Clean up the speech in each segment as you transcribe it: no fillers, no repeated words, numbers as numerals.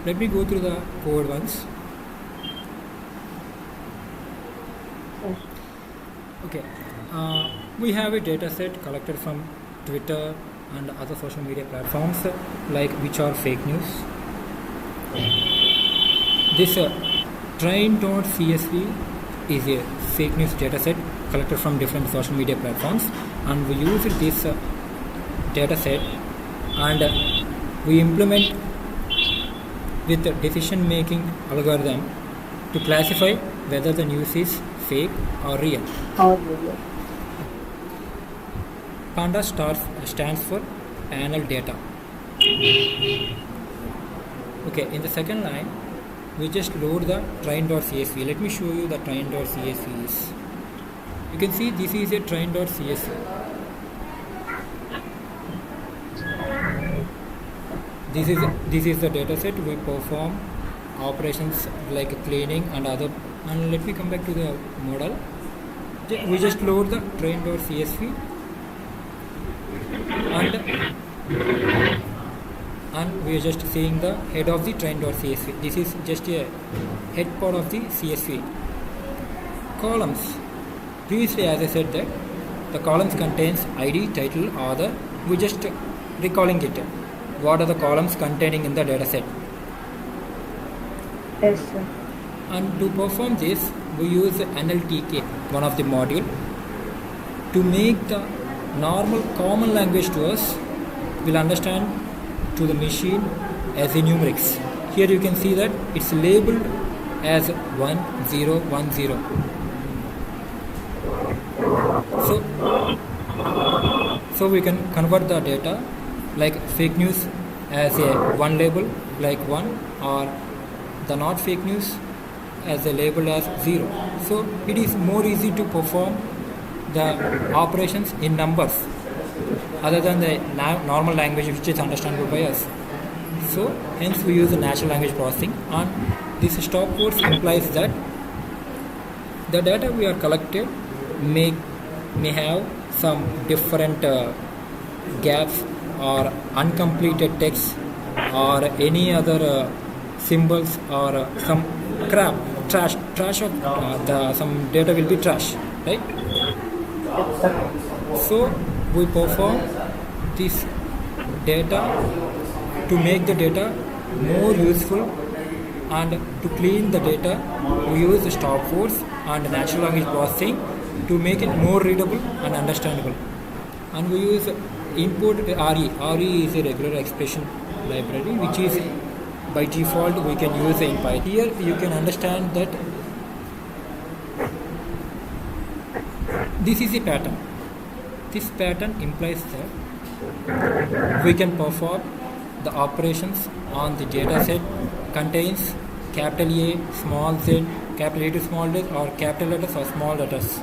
Let me go through the code once. Okay, we have a data set collected from Twitter and other social media platforms like which are fake news. This train.csv is a fake news data set collected from different social media platforms, and we use this data set and we implement with the decision making algorithm to classify whether the news is fake or real. Panda stands for panel data. Okay, in the second line we just load the train.csv. Let me show you the train.csv is. You can see this is a train.csv. This is the data set. We perform operations like cleaning and other. And let me come back to the model. We just load the train.csv and we are just seeing the head of the train.csv. This is just a head part of the CSV. Columns. Previously, as I said that the columns contains ID, title, author. We just recalling it. What are the columns containing in the data set? Yes, sir. And to perform this, we use NLTK, one of the module, to make the normal common language to us will understand to the machine as a numerics. Here you can see that it's labeled as 1010. So we can convert the data like fake news as a one label like 1, or the not fake news as a label as 0. So it is more easy to perform the operations in numbers other than the normal language which is understandable by us. So hence we use the natural language processing, and this stop words implies that the data we are collected may have some different gaps or uncompleted text or any other symbols or some crap, trash of some data will be trash, right? So we perform this data to make the data more useful, and to clean the data we use the stop words and natural language processing to make it more readable and understandable. And we use input RE. RE is a regular expression library which is by default we can use in Python. Here you can understand that this is a pattern. This pattern implies that we can perform the operations on the data set contains capital A, small z, capital A to small z, or capital letters or small letters.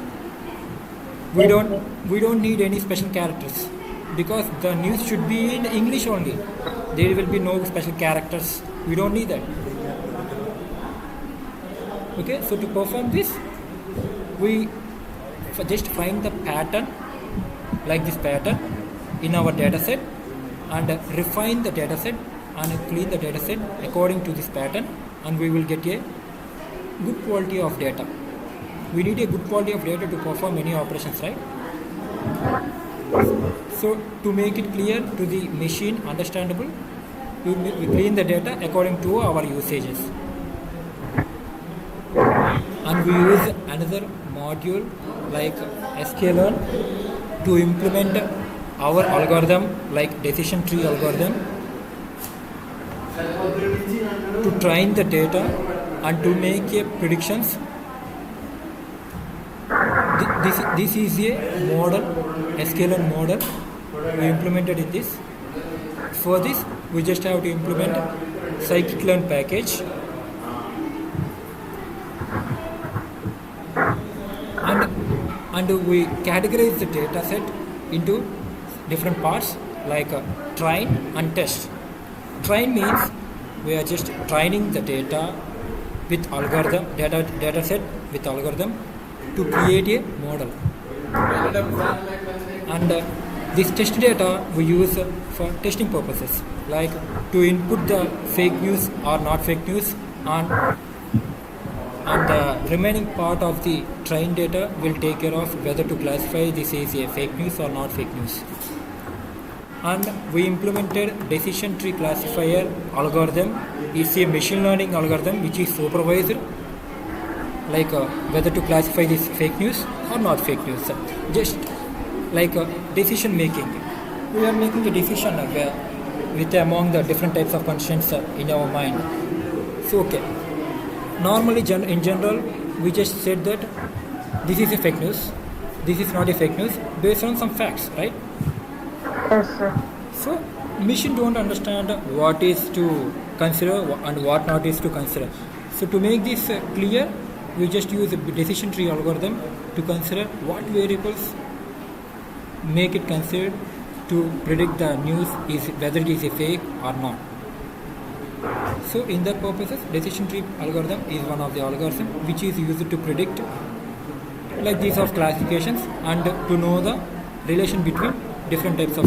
We don't need any special characters because the news should be in English only. There will be no special characters. We don't need that. Okay, so to perform this, we just find the pattern like this pattern in our data set and refine the data set and clean the data set according to this pattern, and we will get a good quality of data. We need a good quality of data to perform any operations, right? So to make it clear to the machine understandable, we clean the data according to our usages. And we use another module like sklearn to implement our algorithm like decision tree algorithm to train the data and to make a predictions. This is a model, sklearn model we implemented in this. For this we just have to implement scikit-learn package, and we categorize the data set into different parts like train and test. Train means we are just training the data with algorithm, data set with algorithm to create a model. And this test data we use for testing purposes. like to input the fake news or not fake news, and the remaining part of the trained data will take care of whether to classify this as a fake news or not fake news. And we implemented decision tree classifier algorithm. It's a machine learning algorithm which is supervised, like whether to classify this fake news or not fake news. Just like decision making, we are making a decision with among the different types of constraints in our mind. So okay, normally in general we just said that this is a fake news, this is not a fake news based on some facts, right? Yes, sir. So machine don't understand what is to consider and what not is to consider. So to make this clear, we just use a decision tree algorithm to consider what variables make it considered to predict the news is whether it is a fake or not. So in that purposes, decision tree algorithm is one of the algorithms which is used to predict like these of classifications and to know the relation between different types of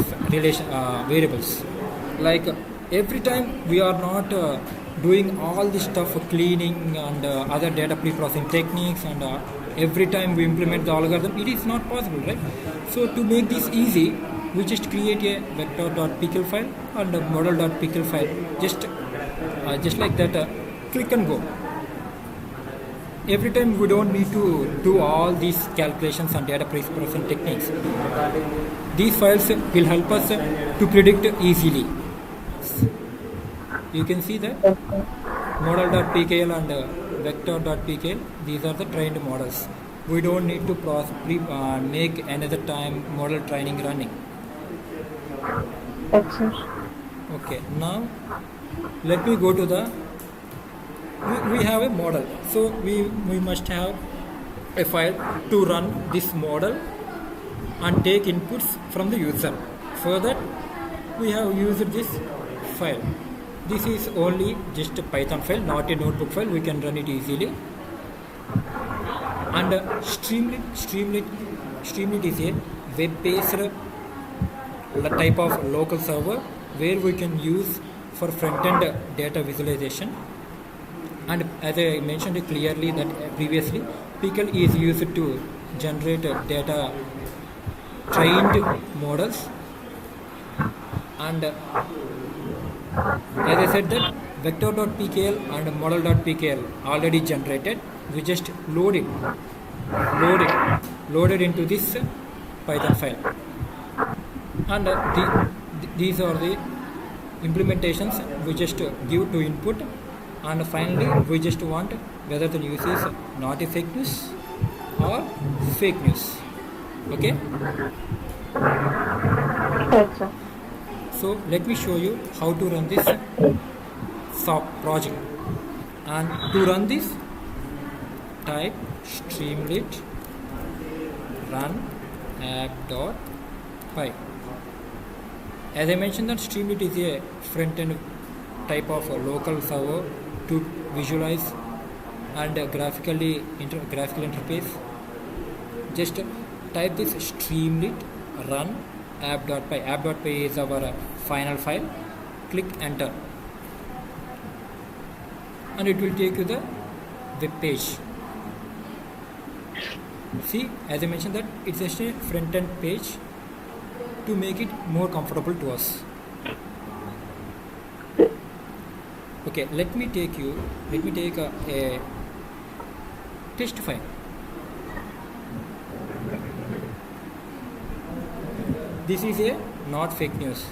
variables. Like every time we are not doing all this stuff cleaning and other data pre-processing techniques, and every time we implement the algorithm, it is not possible, right? So to make this easy, we just create a vector.pkl file and a model.pkl file, just like that, click and go. Every time we don't need to do all these calculations and data pre-processing techniques. These files will help us to predict easily. You can see that model.pkl and vector.pkl, these are the trained models. We don't need to make another time model training running. Okay, now let me go to the, we have a model, so we must have a file to run this model and take inputs from the user. For that we have used this file. This is only just a Python file, not a notebook file. We can run it easily. And Streamlit is a web-based type of local server where we can use for front-end data visualization. And as I mentioned clearly that previously, PKL is used to generate data trained models. And as I said that vector.pkl and model.pkl already generated. We just load it into this Python file. And these are the implementations we just give to input. And finally, we just want whether the news is not a fake news or fake news. Okay? Yes. So let me show you how to run this project. And to run this, type streamlit run app.py. As I mentioned that Streamlit is a front-end type of a local server to visualize and graphical interface. Just type this streamlit run app.py. App.py is our final file. Click enter and it will take you the web page. See, as I mentioned that it's just a front-end page to make it more comfortable to us. Okay, let me take a test file. This is a not fake news.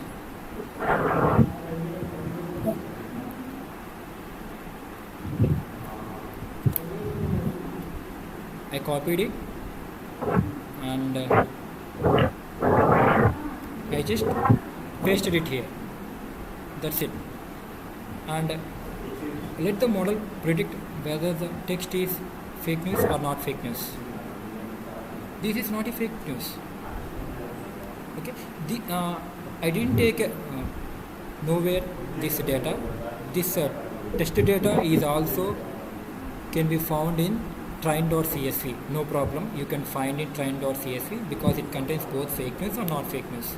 I copied it and I just pasted it here. That's it. And let the model predict whether the text is fake news or not fake news. This is not a fake news. Okay, I didn't take nowhere this data. This test data is also can be found in train.csv. No problem, you can find it train.csv because it contains both fake news or not fake news.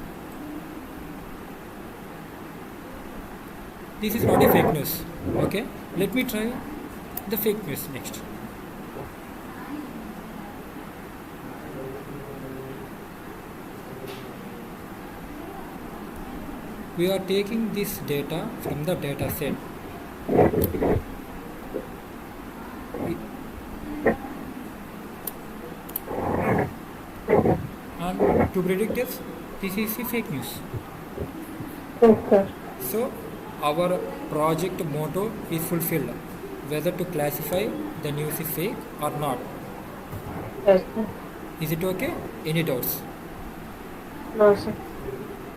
this is not a fake news. Okay, let me try the fake news next. We are taking this data from the data set. And to predict this is the fake news. Yes, sir. So our project motto is fulfilled, whether to classify the news is fake or not. Yes, sir. Is it okay? Any doubts? No, sir.